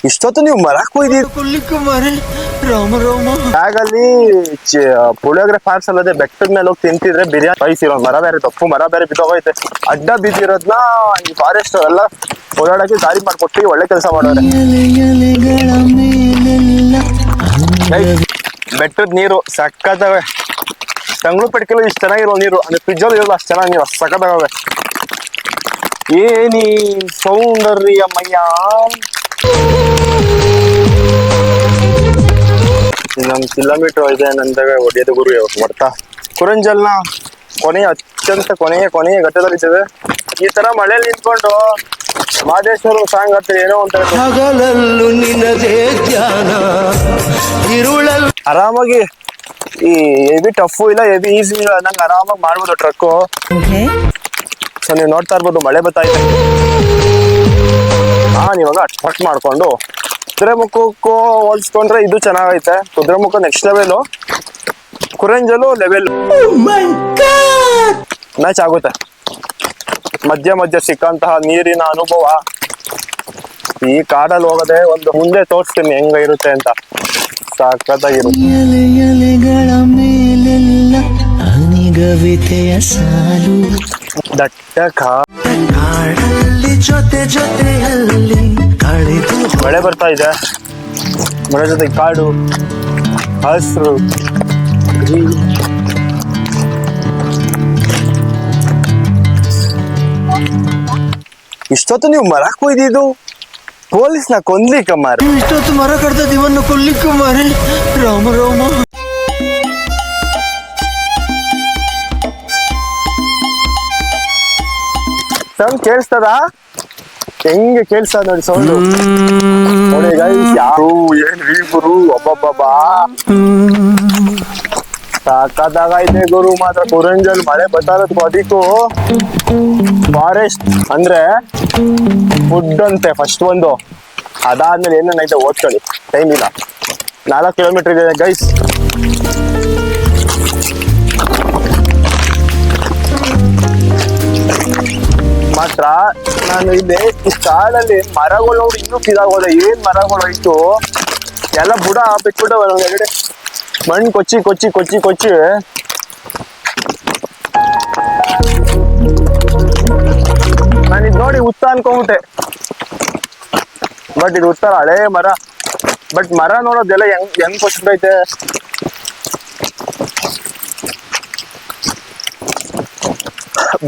ಇಷ್ಟೊತ್ತು ನೀವು ಮರಕ್ ಹೋಯ್ದಿರಿ ಬ್ಯಾಗಲ್ಲಿ ಪುಳಿಯೋಗರೆ ಪಾರ್ಸಲ್ ಅದೇ ಬೆಟ್ಟದ ಮೇಲೆ ಹೋಗಿ ತಿಂತಿದ್ರೆ ಬಿರಿಯಾನಿ ಬೈಸಿರೋ ಮರ ಬೇರೆ ತಪ್ಪು ಮರ ಬೇರೆ ಬಿದ್ದೋಗೈತೆ ಅಡ್ಡ ಬಿದ್ದಿರೋದ್ನ ಈ ಫಾರೆಸ್ಟ್ ಎಲ್ಲ ಓಡಾಡಕ್ಕೆ ದಾರಿ ಮಾಡ್ಕೊಟ್ಟು ಒಳ್ಳೆ ಕೆಲಸ ಮಾಡೋರೆ. ಬೆಟ್ಟದ ನೀರು ಸಕ್ಕತ್ತವೆ. ತಂಗ್ಳು ಪೆಟ್ಕೆಲ್ಲ ಇಷ್ಟು ಚೆನ್ನಾಗಿರೋ ನೀರು ಅಂದ್ರೆ ಫ್ರಿಜ್ಜಲ್ಲಿ ಇರೋಲ್ಲ ಅಷ್ಟು ಚೆನ್ನಾಗಿ ನೀರು ಸಕ್ಕತ್ತಾಗವೆ. ಏನಿ ಸೌಂದರ್ಯಮಯ್ಯ. ಇನ್ನೊಂದು ಕಿಲೋಮೀಟರ್ ಇದೆ ನಂದಾಗ ಹೊಡೆಯೋದು ಗುರು ಬರ್ತಾ ಕುರಂಜಲ್ನ ಅತ್ಯಂತ ಕೊನೆಯ ಘಟ್ಟದಲ್ಲಿದ್ದೇವೆ. ಈ ತರ ಮಳೆಯಲ್ಲಿ ನಿಂತ್ಕೊಂಡು ಮಾದೇಶ್ವರ ಸಾಂಗ್ ಆಗ್ತದೆ ಏನೋ ಅಂತ ಆರಾಮಾಗಿ ಈ ಹೆವಿ ಟಫು ಇಲ್ಲ ಹೆವಿ ಈಸಿ ಇಲ್ಲ ನಂಗೆ ಆರಾಮಾಗಿ ಮಾಡ್ಬೋದು ಟ್ರಕ್ಕು. ಸೊ ನೀವು ನೋಡ್ತಾ ಇರ್ಬೋದು ಮಳೆ ಬರ್ತಾ ಇದೆ. ನಾನು ಇವಾಗ ಟ್ರಕ್ ಮಾಡ್ಕೊಂಡು ಕುದುರೆಮುಖಕ್ಕೂ ಹೋಲಿಸ್ಕೊಂಡ್ರೆ ಇದು ಚೆನ್ನಾಗೈತೆ. Kudremukh next level, Kurinjal level match ಆಗುತ್ತೆ. ಮಧ್ಯ ಸಿಕ್ಕಂತಹ ನೀರಿನ ಅನುಭವ ಈ ಕಾಡಲ್ಲಿ ಹೋಗದೆ ಒಂದು ಮುಂದೆ ತೋರಿಸ್ತೀನಿ ಹೆಂಗ ಇರುತ್ತೆ ಅಂತ. ಸಖತ್ತಾಗಿರುತ್ತೆ. ದಟ್ಟ ಕಾಡಲ್ಲಿ ಜೊತೆಯಲ್ಲಿ ಮಳೆ ಬರ್ತಾ ಇದೆ. ಮಳೆ ಜೊತೆ ಕಾಡು ಹಸ್ರು ಇಷ್ಟೊತ್ತು ನೀವು ಮರಕ್ ಹೋಯ್ದಿದ್ದು ಪೊಲೀಸ್ನ ಕೊಂದ್ಲಿಕ್ಕ ಮಾರ. ಇಷ್ಟೊತ್ತು ಮರ ಕಡ್ದ ಇವನ್ನ ಕೊಲ್ಲಿಕ್ಕ ಮಾರಿ ರಾಮ ರಾಮ. ಸೌಂಡ್ ಕೇಳಿಸ್ತದ? ಹೆಂಗೆ ಕೇಳಿಸ್ತದ ನೋಡಿ ಸೌಂಡ್. ನೋಡಿ ಗೈಸ್ ಯಾರು ಏನ್ ಗುರು ಒಬ್ಬೊಬ್ಬಾ ಸಾಕಾಗೈತೆ ಗುರು. ಮಾತ್ರ ಕುರಂಜಲ್ ಮಳೆ ಬರ್ತಾ ಇರೋದಕ್ಕೂ ಅದಕ್ಕೂ ಫಾರೆಸ್ಟ್ ಅಂದ್ರೆ ಫುಡ್ ಅಂತೆ ಫಸ್ಟ್ ಒಂದು. ಅದಾದ್ಮೇಲೆ ಏನೇನೈತೆ ಓದ್ಕೊಳ್ಳಿ, ಟೈಮ್ ಇಲ್ಲ. 4 ಕಿಲೋಮೀಟರ್ ಇದೆ ಗೈಸ್. ಮಾತ್ರ ನಾನು ಇಲ್ಲಿ ಈ ಕಾಡಲ್ಲಿ ಮರಗಳು ನೋಡಿ ಇನ್ನೂ ಕಿದಾಗೋದೆ. ಏನ್ ಮರಗಳು ಆಯ್ತು ಎಲ್ಲ ಬುಡ ಬಿಟ್ಬಿಟ್ಟು ಹೊರಗಡೆ ಮಣ್ಣು ಕೊಚ್ಚಿ ನಾನು ಇದು ನೋಡಿ ಉತ್ತ ಅನ್ಕೊಂಬಿಟ್ಟೆ. ಬಟ್ ಇದು ಉತ್ತರ ಹಳೇ ಮರ. ಬಟ್ ಮರ ನೋಡೋದೆಲ್ಲ ಹೆಂಗ್ ಕೊಚ್ಚಿದೈತೆ.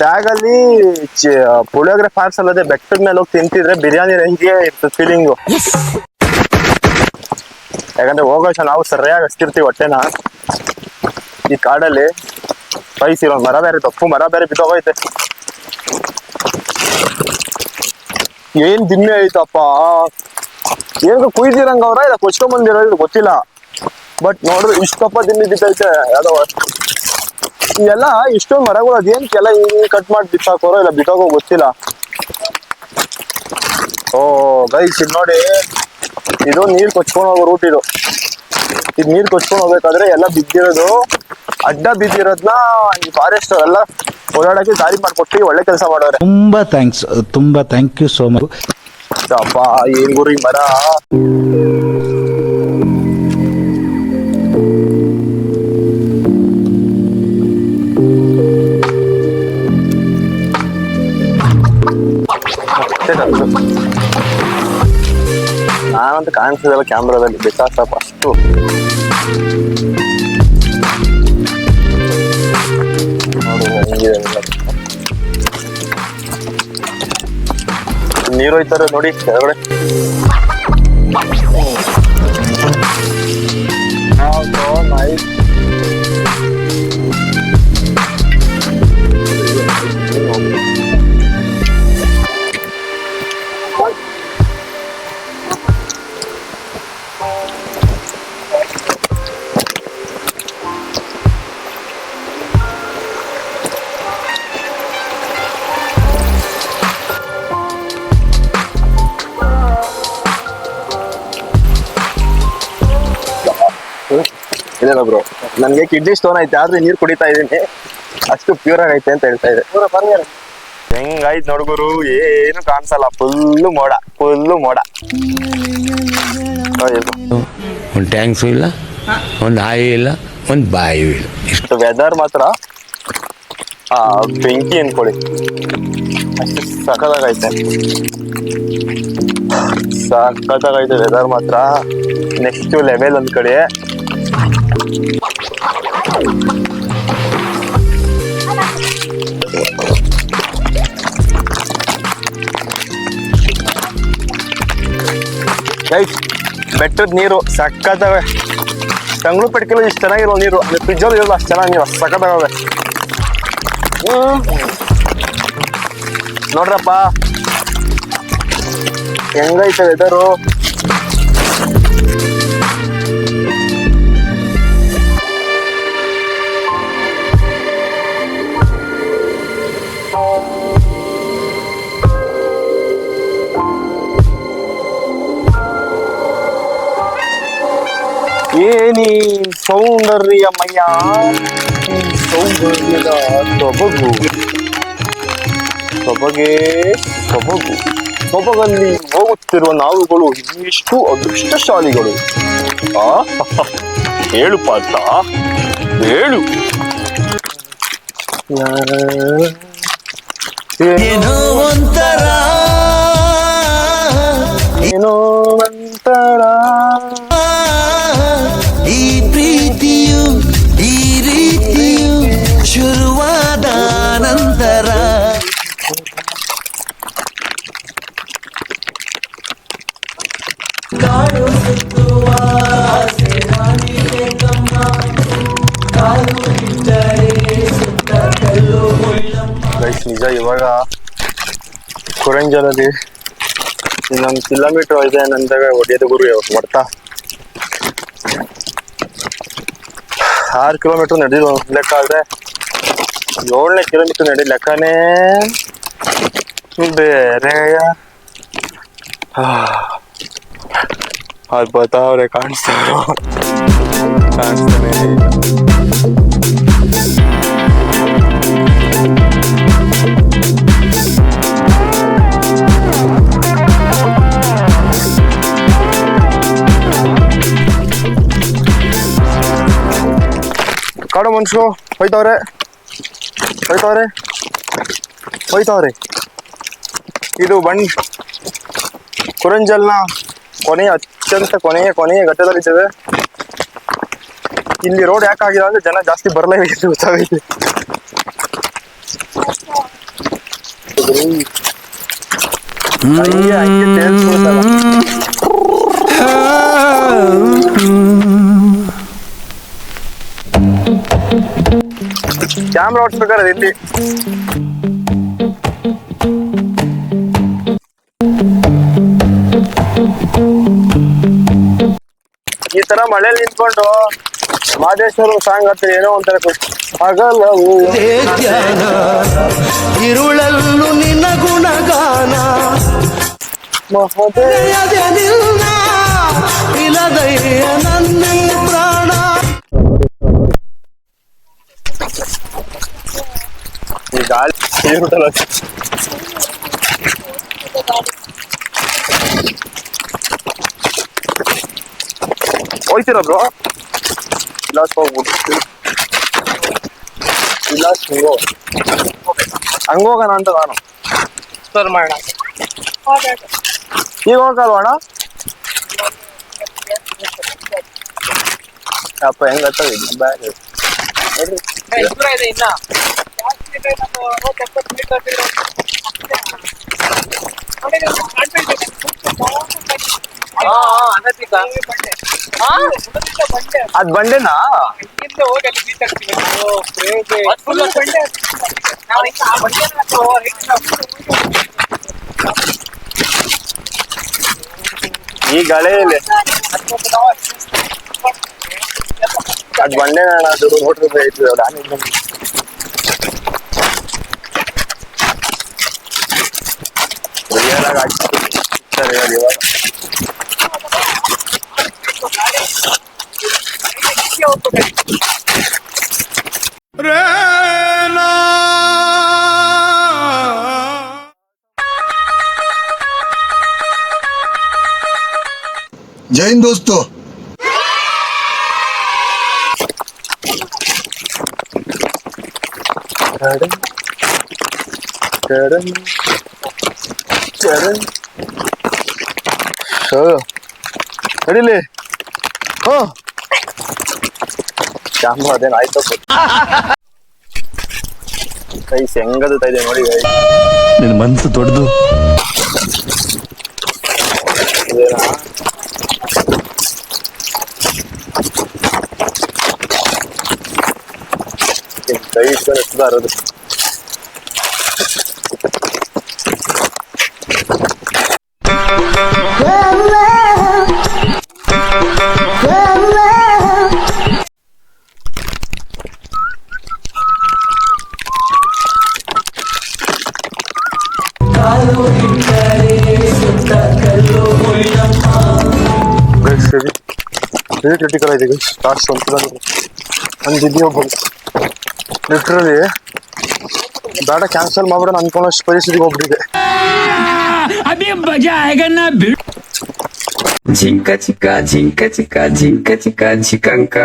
ಬ್ಯಾಗಲ್ಲಿ ಪುಳಿಯೋಗರೆ ಪಾರ್ಸಲ್ ಅದೇ ಬೆಟ್ಟದ ಮೇಲೆ ಹೋಗಿ ತಿಂತಿದ್ರೆ ಬಿರಿಯಾನಿ ರೇಂಜ್ಗೆ ಇರ್ತದೆ ಫೀಲಿಂಗು. ಯಾಕಂದ್ರೆ ಹೋಗೋ ನಾವು ಸರಿಯಾಗಿ ಹಚ್ತಿರ್ತೀವಿ ಹೊಟ್ಟೆನ. ಈ ಕಾಡಲ್ಲಿ ಬೈಸಿರೋ ಮರ ಬೇರೆ ತಪ್ಪು ಮರ ಬೇರೆ ಬಿದ್ದೋಗೈತೆ. ಏನ್ ದಿಮ್ಮೆ ಐತಪ್ಪ. ಏನು ಕುಯ್ದಿರಂಗ ಅವ್ರ ಇಲ್ಲ ಕೊಚ್ಕೊಂಡ್ ಬಂದಿರೋದು ಗೊತ್ತಿಲ್ಲ. ಬಟ್ ನೋಡಿದ್ರೆ ಇಷ್ಟಪ್ಪ ದಿಮ್ಮಿ ಬಿದ್ದೈತೆ. ಯಾವ್ದೋ ಇವೆಲ್ಲ ಇಷ್ಟೊಂದು ಮರಗಳು ಅದೇನ್ಕೆಲ್ಲ ಹಿಂಗ್ ಕಟ್ ಮಾಡಿ ಬಿತ್ತಾಕೋರೋ ಇಲ್ಲ ಬಿತ್ತೋಗೋ ಗೊತ್ತಿಲ್ಲ. ಓ ಗೈಸ್ ಇದು ನೋಡಿ, ಇದು ನೀರ್ ಕೊಚ್ಕೊಂಡು ಹೋಗೋ ರೂಟ್. ಇದು ನೀರ್ ಕೊಚ್ಕೊಂಡು ಹೋಗ್ಬೇಕಾದ್ರೆ ಎಲ್ಲ ಬಿದ್ದಿರೋದು ಅಡ್ಡ ಬಿದ್ದಿರೋದ್ನ ಈ ಫಾರೆಸ್ಟ್ ಎಲ್ಲ ಓಡಾಡಕ್ಕೆ ದಾರಿ ಮಾಡ್ಕೊಟ್ಟು ಒಳ್ಳೆ ಕೆಲಸ ಮಾಡೋರೆ. ತುಂಬಾ ಥ್ಯಾಂಕ್ ಯು ಸೋ ಮಚ್. ಅಪ್ಪ ಏನ್ ಗುರು ಈ ಮರ. ನಾನಂತ ಕಾಣಿಸಿದಲ್ಲ ಕ್ಯಾಮ್ರಾದಲ್ಲಿ ಬೇಕಾಸಪ್ಪ ಅಷ್ಟು. ನೀರು ಹೋಯ್ತಾರೆ ನೋಡಿ ಕೆಳಗಡೆ. ನೈಸ್. ಇಲ್ಲ ಬ್ರೋ, ನನ್ಗೆ ಕಿಡ್ನಿ ಸ್ಟೋನ್ ಐತೆ ಆದ್ರೆ ನೀರು ಕುಡಿತಾ ಇದೀನಿ. ಅಷ್ಟು ಪ್ಯೂರ್ ಆಗೈತೆ ಅಂತ ಹೇಳ್ತಾ ಇದೆ. ಹೆಂಗಾಯ್ತು ನೋಡ್ಗುರು, ಏನು ಕಾಣಿಸಲ್ಲ. ಫುಲ್ಲು ಮೋಡ. ಒಂದು ಟ್ಯಾಂಕ್ಸು ಇಲ್ಲ, ಒಂದು ಆಯಿ ಇಲ್ಲ, ಒಂದು ಬಾಯಿಯೂ ಇಲ್ಲ. ಇಷ್ಟು ವೆದರ್ ಮಾತ್ರ ಬೆಂಕಿ ಅನ್ಕೊಳ್ಳಿ, ಅಷ್ಟು ಸಖತ್ತಾಗೈತೆ. ಸಖತ್ತಾಗೈತೆ ವೆದರ್ ಮಾತ್ರ, ನೆಕ್ಸ್ಟ್ ಲೆವೆಲ್ ಒಂದ್ ಕಡೆ. ಬೆಟ್ಟದ ನೀರು ಸಖತ್ತಾವೆ. ಬೆಂಗಳೂರು ಪೆಟ್ಕೆಲ್ಲ ಇಷ್ಟು ಚೆನ್ನಾಗಿರೋ ನೀರು, ಅಂದ್ರೆ ಫ್ರಿಜ್ಜಲ್ಲಿ ಇರೋದು ಅಷ್ಟು ಚೆನ್ನಾಗಿ ನೀರು ಸಖತ್ತಾಗವೆ. ನೋಡ್ರಪ್ಪ ಹೆಂಗೈತೆ ವೆದರು. ಏನಿ ಸೌಂದರ್ಯಮಯ, ಸೌಂದರ್ಯದ ಸೊಬಗು, ಸೊಬಗೆ ಸೊಬಗು. ಸೊಬಗಲ್ಲಿ ಹೋಗುತ್ತಿರುವ ನಾವುಗಳು ಎಷ್ಟು ಅದೃಷ್ಟಶಾಲಿಗಳು. ಹೇಳು ಪಾತ್ರ, ಹೇಳು. ಏನೋ ಒಂಥರ, ಏನೋ ಒಂಥರ ಈ ಪ್ರೀತಿಯು ಈ ರೀತಿಯು ಶುರುವಾದ ನಂತರ. ಗೈಸ್ ನಿಜ, ಇವಾಗ ಕುರಂಜಲಲ್ಲಿ ಇನ್ನೊಂದು ಕಿಲೋಮೀಟರ್ ಇದೆ ನಂದಾಗ ಹೊಡೆಯೋದು ಗುರು. ಬರ್ತಾ 6 ಕಿಲೋಮೀಟರ್ ನಡೆದಿರೋ ಲೆಕ್ಕ ಆದ್ರೆ 7ನೇ ಕಿಲೋಮೀಟರ್ ನಡಿ ಲೆಕ್ಕನೇ ಬೇರೆಯ. ಅದು ಬರ್ತಾವ್ರೆ, ಕಾಣಿಸ್ತಾವ್ರು, ಕಾಣಿಸ್ತಾನೆ. ಕಾಡು ಮನುಷ್ಯರು ಹೋಯ್ತವ್ರೆ, ಹೋಯ್ತವ್ರೆ, ಹೋಯ್ತವ್ರೆ. ಇದು ಕುರಂಜಲ್ನ ಕೊನೆಯ ಅತ್ಯಂತ ಕೊನೆಯ ಘಟ್ಟದಲ್ಲಿದ್ದೇವೆ. ಇಲ್ಲಿ ರೋಡ್ ಯಾಕಾಗಿಲ್ಲ ಅಂದ್ರೆ ಜನ ಜಾಸ್ತಿ ಬರಲೇಬೇಕು ಗೊತ್ತಾಗೈತೆ. ಹಂಗೆ ತೇಲ್ಸ್ಕೊಳ್ತಲ್ಲ. ಕ್ಯಾಮ್ರಾ ಓಡಿಸ್ಬೇಕಾದ್ರೆ ಇಲ್ಲಿ ಈ ತರ ಮಳೆಯಲ್ಲಿ ನಿಂತ್ಕೊಂಡು ಮಾದೇಶ್ವರ ಸಾಂಗ್ ಹತ್ತಿರ ಏನೋ ಒಂಥರ ಹಗಲವು ಇರುಳಲ್ಲು ನಿನ್ನ ಗುಣಗಾನ ಇಲ್ಲದಯ್ಯ ನನ್ನ ಪ್ರಾಣ. ಈ ಗಾಳಿ ಹೋಯ್ತೀರ ಬ್ರೋ? ವಿಲಾಸ್ ಹೋಗ್ಬಿಟ್ಟು ವಿಲಾಸ್ ಹಂಗೋಗೋಣ ಅಂತ ನಾನು ಮಾಡೋಣ. ಈಗ ಹೋಗಲ್ವಣ? ಅಪ್ಪ ಹೆಂಗತ್ತ ಬ್ಯಾಗ್ ಅದ್ ಬಂಡೆನಾ? ಈ ಗಾಳಿಯಲ್ಲಿ ಅದ್ ಬಂಡೆ ಅದು ನೋಡ್ರಿ ಐತಿ ರಿಯಲ್ ಆಗಿ ಆಗ್ತದೆ ಇವಾಗ. ಜೈನ್ ದೋಸ್ತು. ನಡಿಲಿ. ಕ್ಯಾಮ್ರಾ ಅದೇನು ಆಯ್ತು ಕೈ ಹೆಂಗದ ಇದೆ ನೋಡಿ. ನಿನ್ನ ಮನಸ್ಸು ದೊಡ್ಡದು. ಕೈ ಇಟ್ಕೊಂಡು ಸುಧಾರದು. ಕ್ರಿಟಿಕಲ್ ಆಗಿದೆ ಲಾಸ್ಟ್ ಒಂದಿದೆಯೋ ಲಿಟ್ರಲಿ ಬೇಡ ಕ್ಯಾನ್ಸಲ್ ಮಾಡ್ಬಿಡೋಣ ಅನ್ಕೊಳ್ಳೋಷ್ಟು ಪರಿಸ್ಥಿತಿಗೆ ಹೋಗ್ಬಿಟ್ಟಿದೆ. ಜಿಂಕ ಚಿಕ್ಕ ಜಿಂಕ ಚಿಕ್ಕ ಜಿಂಕ ಚಿಕ್ಕ ಜಿಕಂಕ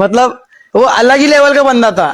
मतलब वो अलग ही लेवल का बंदा था.